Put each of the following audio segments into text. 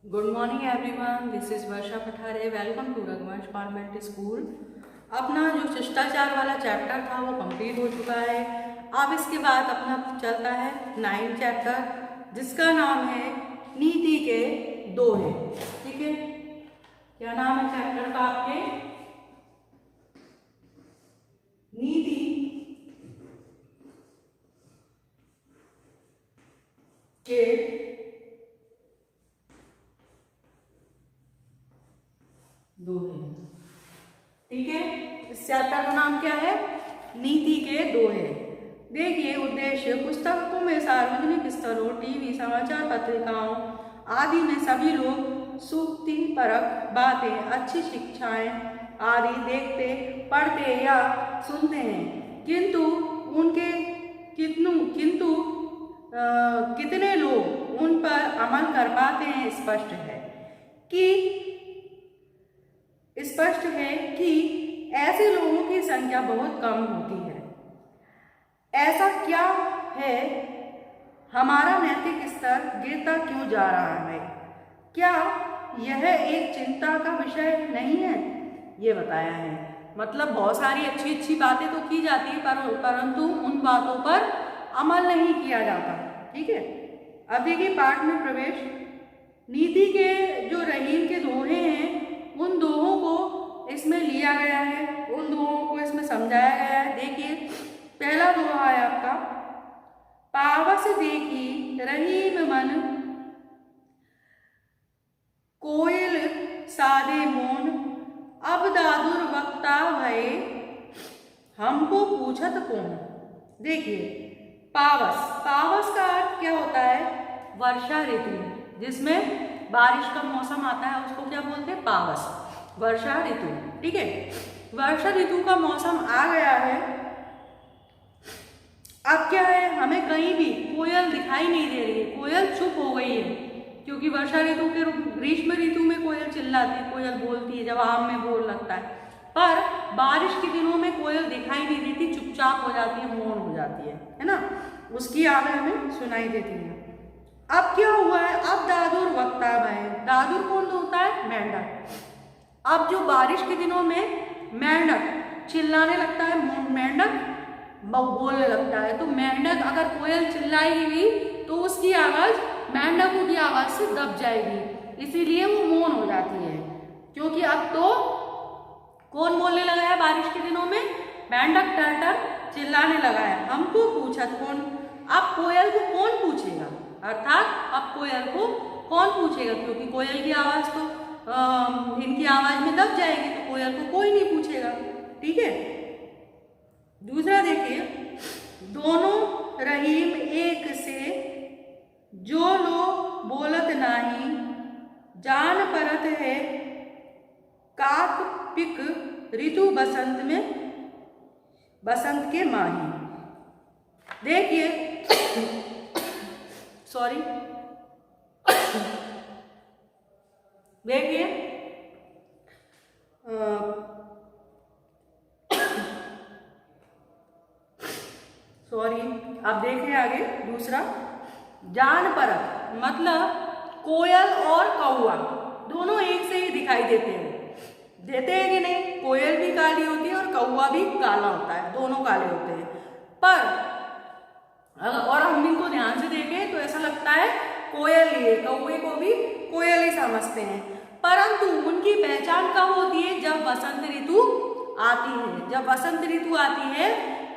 Good morning everyone, this is Varsha Pathare. Welcome to Raghuvansh convent school. अपना जो शिष्टाचार वाला चैप्टर था वो कंप्लीट हो चुका है। अब इसके बाद अपना चलता है 9th चैप्टर, जिसका नाम है नीति के दोहे। ठीक है, क्या नाम है चैप्टर का आपके? नीति के दोहे। ठीक है, इस चैप्टर का नाम क्या है? नीति के दोहे। देखिए, उद्देश्य पुस्तकों में सार्वजनिक स्थलों, टीवी, समाचार पत्रिकाओं आदि में सभी लोग सूक्ति परक बातें, अच्छी शिक्षाएं आदि देखते, पढ़ते या सुनते हैं, किंतु कितने लोग उन पर अमल कर पाते हैं? स्पष्ट है कि ऐसे लोगों की संख्या बहुत कम होती है। ऐसा क्या है? हमारा नैतिक स्तर गिरता क्यों जा रहा है? क्या यह एक चिंता का विषय नहीं है? ये बताया है। मतलब बहुत सारी अच्छी अच्छी बातें तो की जाती है, परंतु उन बातों पर अमल नहीं किया जाता। ठीक है, अब देखिए पाठ में प्रवेश। नीति के जो रहीम के दोहे हैं, उन दोहों को इसमें लिया गया है, उन दोहों को इसमें समझाया गया है। देखिए, पहला दोहा है आपका, पावस देखी रहीम मन, कोयल सादे मोन, अब दादुर वक्ता भये, हमको पूछत कौन। देखिए, पावस का अर्थ क्या होता है? वर्षा ऋतु, जिसमें बारिश का मौसम आता है उसको क्या बोलते हैं? पावस, वर्षा ऋतु। ठीक है, वर्षा ऋतु का मौसम आ गया है। अब क्या है, हमें कहीं भी कोयल दिखाई नहीं दे रही है, कोयल चुप हो गई है, क्योंकि वर्षा ऋतु के ग्रीष्म ऋतु में कोयल चिल्लाती है, कोयल बोलती है जब आम में बोल लगता है, पर बारिश के दिनों में कोयल दिखाई नहीं देती, चुपचाप हो जाती है, मौन हो जाती है ना, उसकी आवाज़ हमें सुनाई देती है। अब क्या हुआ है? अब दादुर वक्ता भय। दादुर कौन होता है? मेंढक। अब जो बारिश के दिनों में मेंढक चिल्लाने लगता है, मेंढक बोलने लगता है, तो मेंढक अगर कोयल चिल्लाएगी तो उसकी आवाज़ मेंढकों की आवाज़ से दब जाएगी, इसीलिए वो मौन हो जाती है। क्योंकि अब तो कौन बोलने लगा है बारिश के दिनों में? मेंढक टर्टर चिल्लाने लगा है, हमको पूछत कौन। अब कोयल को कौन पूछेगा? अर्थात अब कोयल को कौन पूछेगा, क्योंकि कोयल की आवाज़ तो इनकी आवाज़ में दब जाएगी, तो कोयल को कोई नहीं पूछेगा। ठीक है, दूसरा देखिए, दोनों रहीम एक से, जो लोग बोलत नाही, जान परत है, काक पिक ऋतु बसंत में, बसंत के माही। देखिए सॉरी देखिए, अब देखिए आगे दूसरा, जान परत, मतलब कोयल और कौआ दोनों एक से ही दिखाई देते हैं कि नहीं? कोयल भी काली होती है और कौआ भी काला होता है, दोनों काले होते हैं। पर और हम इनको ध्यान से देखें तो ऐसा लगता है कोयल ही है, कौवे को भी कोयल ही समझते हैं, परंतु उनकी पहचान कब होती है? जब बसंत ऋतु आती है। जब बसंत ऋतु आती है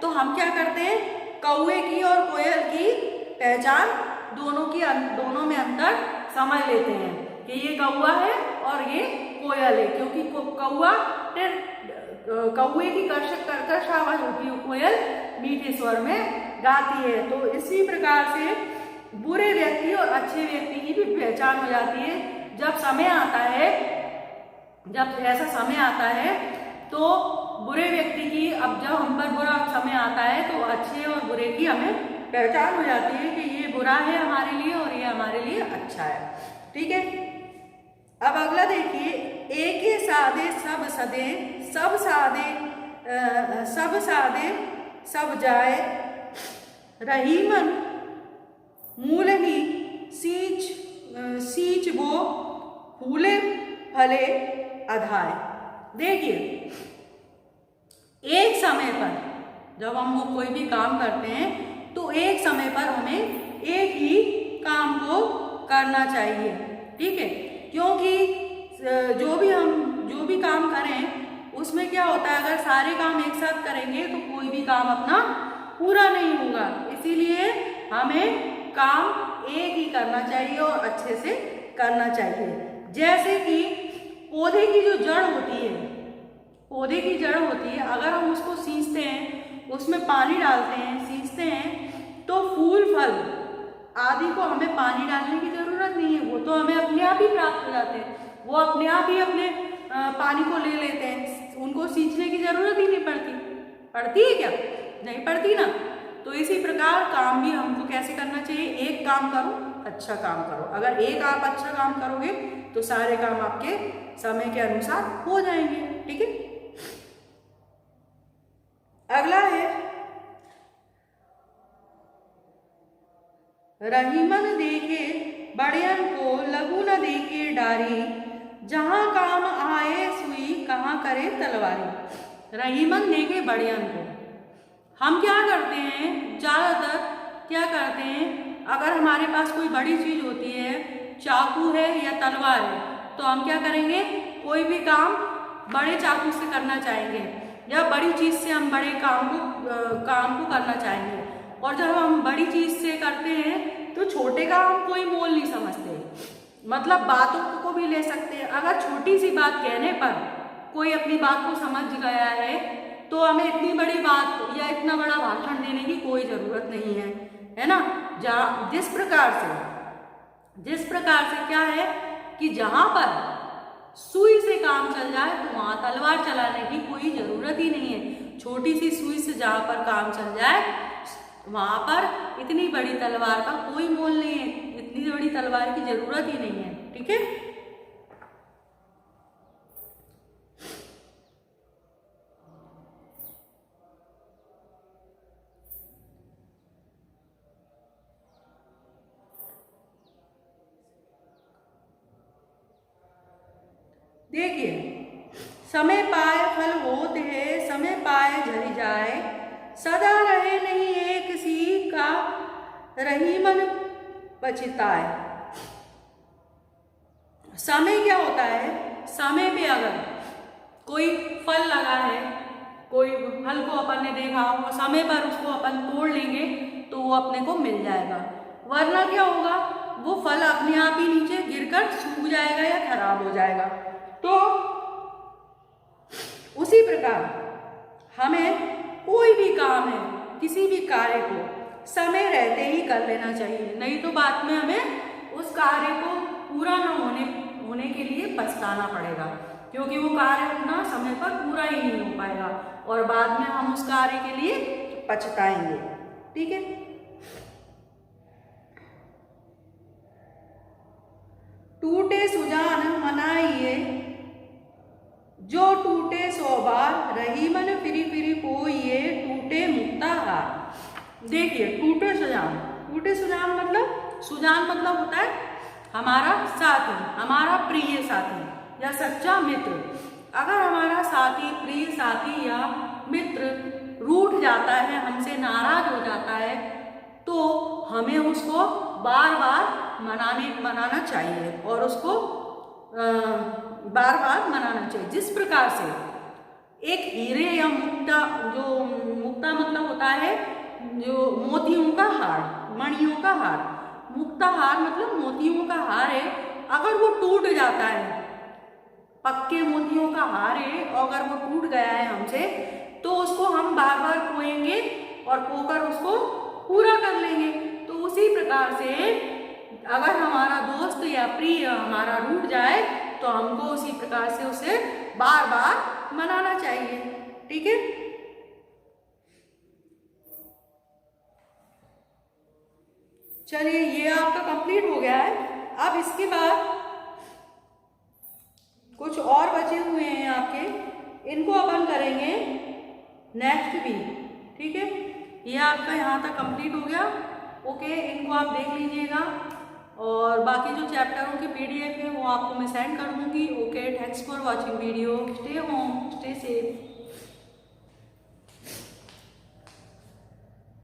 तो हम क्या करते हैं? कौवे की और कोयल की पहचान दोनों में अंतर समझ लेते हैं कि ये कौवा है और ये कोयल है, क्योंकि कौवे की कर्कश आवाज होती है, कोयल मीठे स्वर में गाती है। तो इसी प्रकार से बुरे व्यक्ति और अच्छे व्यक्ति की भी पहचान हो जाती है। जब ऐसा समय आता है तो बुरे व्यक्ति की, अब जब हम पर बुरा समय आता है तो अच्छे और बुरे की हमें पहचान हो जाती है कि ये बुरा है हमारे लिए और ये हमारे लिए अच्छा है। ठीक है, अब अगला देखिए, एक सादे सब सदे, सब सादे सब जाए, रहीमन मूल ही सींच वो फूले फले अधाय। देखिए, एक समय पर जब हम कोई भी काम करते हैं तो एक समय पर हमें एक ही काम को करना चाहिए, ठीक है। क्योंकि जो भी काम करें उसमें क्या होता है, अगर सारे काम एक साथ करेंगे तो कोई भी काम अपना पूरा नहीं होगा। इसीलिए हमें काम एक ही करना चाहिए और अच्छे से करना चाहिए। जैसे कि पौधे की जो जड़ होती है, पौधे की जड़ होती है, अगर हम उसको सींचते हैं, उसमें पानी डालते हैं, सींचते हैं, तो फूल फल आदि को हमें पानी डालने की जरूरत नहीं है, वो तो हमें अपने आप ही प्राप्त हो जाते हैं, वो अपने आप ही अपने पानी को ले लेते हैं, उनको सींचने की जरूरत ही नहीं पड़ती। पड़ती है क्या? नहीं पड़ती ना। तो इसी प्रकार काम भी हमको कैसे करना चाहिए, एक काम करो, अच्छा काम करो। अगर एक आप अच्छा काम करोगे तो सारे काम आपके समय के अनुसार हो जाएंगे, ठीक है। अगला है, रहीमन देखे बड़ियन को, लघु न देखे डारी, जहां काम आए सुई, कहाँ करे तलवारी। रहीमन देखे बड़ियन को, हम क्या करते हैं, ज्यादातर क्या करते हैं, अगर हमारे पास कोई बड़ी चीज होती है, चाकू है या तलवार है, तो हम क्या करेंगे, कोई भी काम बड़े चाकू से करना चाहेंगे या बड़ी चीज से हम बड़े काम को करना चाहेंगे। और जब हम बड़ी चीज से करते हैं तो छोटे का हम कोई मोल नहीं समझते, मतलब बातों को भी ले सकते हैं। अगर छोटी सी बात कहने पर कोई अपनी बात को समझ गया है तो हमें इतनी बड़ी बात या इतना बड़ा भाषण देने की कोई जरूरत नहीं है ना। जिस प्रकार से क्या है कि जहां पर सुई से काम चल जाए तो वहां तलवार चलाने की कोई जरूरत ही नहीं है। छोटी सी सुई से जहां पर काम चल जाए वहां पर इतनी बड़ी तलवार का कोई मोल नहीं है, इतनी बड़ी तलवार की जरूरत ही नहीं है, ठीक है। देखिए, समय पाए फल होत है, समय पाए झरि जाए, सदा रहे नहीं एक सी का, रहीमन पछताए। समय क्या होता है, समय पे अगर कोई फल लगा है, कोई फल को अपन ने देखा और समय पर उसको अपन तोड़ लेंगे तो वो अपने को मिल जाएगा, वरना क्या होगा, वो फल अपने आप ही नीचे गिरकर सूख जाएगा या खराब हो जाएगा। तो उसी प्रकार हमें कोई भी काम है, किसी भी कार्य को समय रहते ही कर लेना चाहिए, नहीं तो बाद में हमें उस कार्य को पूरा न होने के लिए पछताना पड़ेगा, क्योंकि वो कार्य अपना समय पर पूरा ही नहीं हो पाएगा और बाद में हम उस कार्य के लिए पछताएंगे, ठीक है। टूटे सुजान मनाइए, जो टूटे सौ बार, रहीमन फिरी फिरी पोइए, टूटे मुक्ता हार। देखिए, टूटे सुजान मतलब, सुजान मतलब होता है हमारा साथी, हमारा प्रिय साथी या सच्चा मित्र। अगर हमारा साथी, प्रिय साथी या मित्र रूठ जाता है, हमसे नाराज हो जाता है, तो हमें उसको बार बार मनाना चाहिए और उसको बार बार मनाना चाहिए। जिस प्रकार से एक हीरे या मुक्ता, जो मुक्ता मतलब होता है जो मोतियों का हार, मणियों का हार, मुक्ता हार मतलब मोतियों का हार है, अगर वो टूट जाता है, पक्के मोतियों का हार है, और अगर वो टूट गया है हमसे, तो उसको हम बार बार पोएंगे और पोकर उसको पूरा कर लेंगे। तो उसी प्रकार से अगर हमारा दोस्त या प्रिय हमारा रूठ जाए तो हमको उसी प्रकार से उसे बार बार मनाना चाहिए, ठीक है। चलिए, ये आपका कंप्लीट हो गया है। अब इसके बाद कुछ और बचे हुए हैं आपके, इनको अपन करेंगे नेक्स्ट वीक, ठीक है। ये आपका यहाँ तक कंप्लीट हो गया, ओके। इनको आप देख लीजिएगा और बाकी जो चैप्टरों के PDF है वो आपको मैं सेंड कर दूंगी। Okay, thanks for watching video. Stay home, stay safe.